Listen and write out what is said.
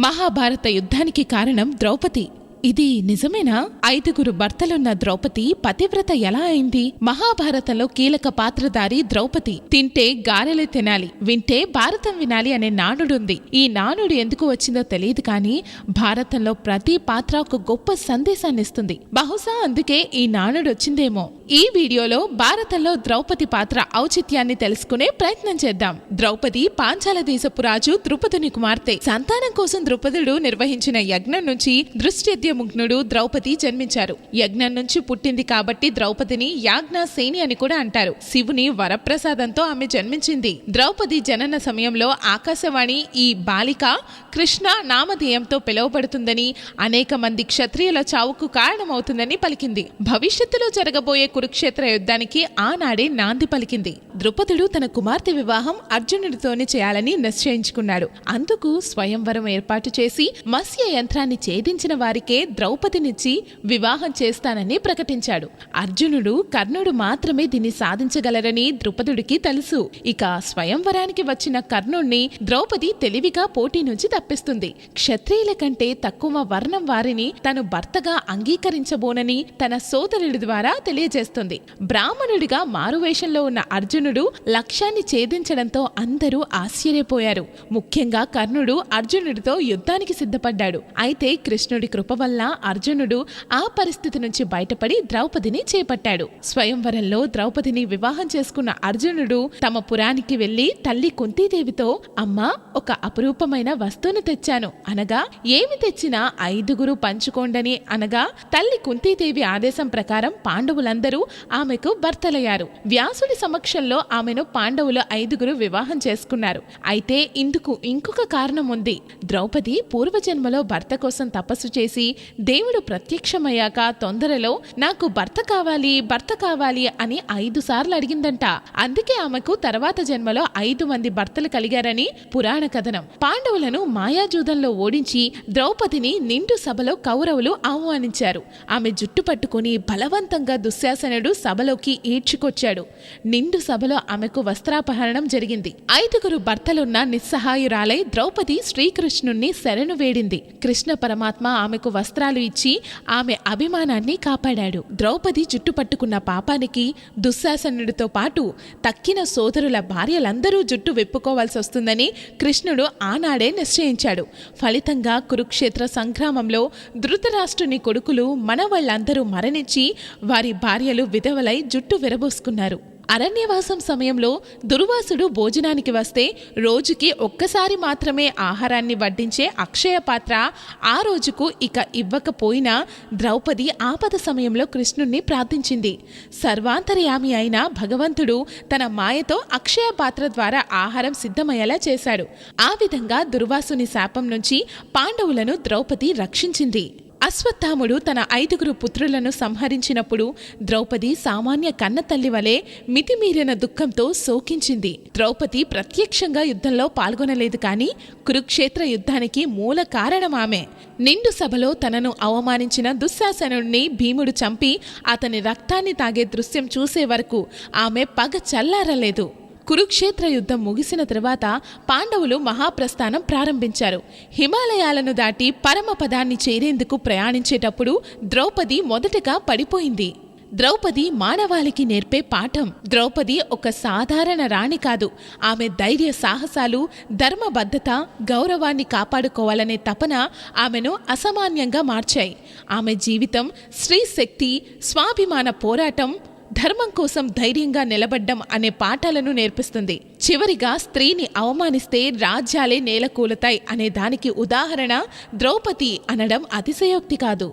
మహాభారత యుద్ధానికి కారణం ద్రౌపది. ఇది నిజమేనా? 5గురు భర్తలున్న ద్రౌపది పతివ్రత ఎలా అయింది? మహాభారతంలో కీలక పాత్రధారి ద్రౌపది. తింటే గారెలు తినాలి, వింటే భారతం వినాలి అనే నానుడుంది. ఈ నానుడు ఎందుకు వచ్చిందో తెలియదు కానీ భారతంలో ప్రతి పాత్ర ఒక గొప్ప సందేశాన్ని ఇస్తుంది. బహుశా అందుకే ఈ నానుడు వచ్చిందేమో. ఈ వీడియోలో భారతంలో ద్రౌపది పాత్ర ఔచిత్యాన్ని తెలుసుకునే ప్రయత్నం చేద్దాం. ద్రౌపది పాంచాల దేశపు రాజు ద్రుపదుని కుమార్తె. సంతానం కోసం ద్రుపదుడు నిర్వహించిన యజ్ఞం నుంచి దృష్ట్యముగ్నుడు ద్రౌపది జన్మించారు. యజ్ఞం నుంచి పుట్టింది కాబట్టి ద్రౌపదిని యాజ్ఞాసేని అని కూడా అంటారు. శివుని వరప్రసాదంతో ఆమె జన్మించింది. ద్రౌపది జనన సమయంలో ఆకాశవాణి ఈ బాలిక కృష్ణ నామధేయంతో పిలువబడుతుందని, అనేక మంది క్షత్రియుల చావుకు కారణమవుతుందని పలికింది. భవిష్యత్తులో జరగబోయే కురుక్షేత్ర యుద్ధానికి ఆనాడే నాంది పలికింది. ద్రుపదుడు తన కుమార్తె వివాహం అర్జునుడితోనే చేయాలని నిశ్చయించుకున్నాడు. అందుకు స్వయంవరం ఏర్పాటు చేసి మత్స్య యంత్రాన్ని ఛేదించిన వారికే ద్రౌపదినిచ్చి వివాహం చేస్తానని ప్రకటించాడు. అర్జునుడు, కర్ణుడు మాత్రమే దీన్ని సాధించగలరని ద్రుపదుడికి తెలుసు. ఇక స్వయంవరానికి వచ్చిన కర్ణుణ్ణి ద్రౌపది తెలివిగా పోటీ నుంచి తప్పిస్తుంది. క్షత్రియుల కంటే తక్కువ వర్ణం వారిని తను భర్తగా అంగీకరించబోనని తన సోదరుడి ద్వారా తెలియజేస్తుంది. బ్రాహ్మణుడిగా మారువేషంలో ఉన్న అర్జునుడు లక్ష్యాన్ని ఛేదించడంతో అందరూ ఆశ్చర్యపోయారు. ముఖ్యంగా కర్ణుడు అర్జునుడితో యుద్ధానికి సిద్ధపడ్డాడు. అయితే కృష్ణుడి కృప వల్ల అర్జునుడు ఆ పరిస్థితి నుంచి బయటపడి ద్రౌపదిని చేపట్టాడు. స్వయంవరంలో ద్రౌపదిని వివాహం చేసుకున్న అర్జునుడు తమ పురానికి వెళ్లి తల్లి కుంతీదేవితో, అమ్మా, ఒక అపురూపమైన వస్తువును తెచ్చాను అనగా, ఏమి తెచ్చినా 5గురు పంచుకోండని అనగా, తల్లి కుంతీదేవి ఆదేశం ప్రకారం పాండవులందరూ ఆమెకు భర్తలయ్యారు. వ్యాసుడి సమక్షంలో ఆమెను పాండవులు 5గురు వివాహం చేసుకున్నారు. అయితే ఇందుకు ఇంకొక కారణం ఉంది. ద్రౌపది పూర్వజన్మలో భర్త కోసం తపస్సు చేసి దేవుడు ప్రత్యక్షమయ్యాక తొందరలో నాకు భర్త కావాలి అని 5 సార్లు అడిగిందంట. అందుకే ఆమెకు తర్వాత జన్మలో 5 మంది భర్తలు కలిగారని పురాణ కథనం. పాండవులను మాయాజూదంలో ఓడించి ద్రౌపదిని నిండు సభలో కౌరవులు ఆహ్వానించారు. ఆమె జుట్టు పట్టుకుని బలవంతంగా దుశ్శాసనుడు సభలోకి ఈడ్చుకొచ్చాడు. నిండు సభలో ఆమెకు వస్త్రాపహరణం జరిగింది. 5గురు భర్తలున్న నిస్సహాయురాలై ద్రౌపది శ్రీకృష్ణుణ్ణి శరణు వేడింది. కృష్ణ పరమాత్మ ఆమెకు వస్త్రాలు ఇచ్చి ఆమె అభిమానాన్ని కాపాడాడు. ద్రౌపది జుట్టు పట్టుకున్న పాపానికి దుశ్శాసనుడితో పాటు తక్కిన సోదరుల భార్యలందరూ జుట్టు విప్పుకోవాల్సి వస్తుందని కృష్ణుడు ఆనాడే నిశ్చయించాడు. ఫలితంగా కురుక్షేత్ర సంగ్రామంలో ధృతరాష్ట్రుని కొడుకులు మనవాళ్లందరూ మరణించి వారి భార్యలు విధవలై జుట్టు విరబోసుకున్నారు. అరణ్యవాసం సమయంలో దుర్వాసుడు భోజనానికి వస్తే రోజుకి ఒక్కసారి మాత్రమే ఆహారాన్ని వడ్డించే అక్షయ పాత్ర ఆ రోజుకు ఇక ఇవ్వకపోయినా ద్రౌపది ఆపద సమయంలో కృష్ణుణ్ణి ప్రార్థించింది. సర్వాంతర్యామి అయిన భగవంతుడు తన మాయతో అక్షయ పాత్ర ద్వారా ఆహారం సిద్ధమయ్యేలా చేశాడు. ఆ విధంగా దుర్వాసుని శాపం నుంచి పాండవులను ద్రౌపది రక్షించింది. అశ్వత్థాముడు తన 5గురు పుత్రులను సంహరించినప్పుడు ద్రౌపది సామాన్య కన్నతల్లి వలె మితిమీరిన దుఃఖంతో శోకించింది. ద్రౌపది ప్రత్యక్షంగా యుద్ధంలో పాల్గొనలేదు కానీ కురుక్షేత్ర యుద్ధానికి మూల కారణం ఆమె. నిండు సభలో తనను అవమానించిన దుశ్శాసనుడిని భీముడు చంపి అతని రక్తాన్ని తాగే దృశ్యం చూసే వరకు ఆమె పగ చల్లారలేదు. కురుక్షేత్ర యుద్ధం ముగిసిన తర్వాత పాండవులు మహాప్రస్థానం ప్రారంభించారు. హిమాలయాలను దాటి పరమపదాన్ని చేరేందుకు ప్రయాణించేటప్పుడు ద్రౌపది మొదటగా పడిపోయింది. ద్రౌపది మానవాళికి నేర్పే పాఠం. ద్రౌపది ఒక సాధారణ రాణి కాదు. ఆమె ధైర్య సాహసాలు, ధర్మబద్ధత, గౌరవాన్ని కాపాడుకోవాలనే తపన ఆమెను అసామాన్యంగా మార్చాయి. ఆమె జీవితం స్త్రీ శక్తి, స్వాభిమాన పోరాటం, ధర్మం కోసం ధైర్యంగా నిలబడ్డం అనే పాఠాలను నేర్పిస్తుంది. చివరిగా స్త్రీని అవమానిస్తే రాజ్యాలే నేలకూలతాయి అనే దానికి ఉదాహరణ ద్రౌపది అనడం అతిశయోక్తి కాదు.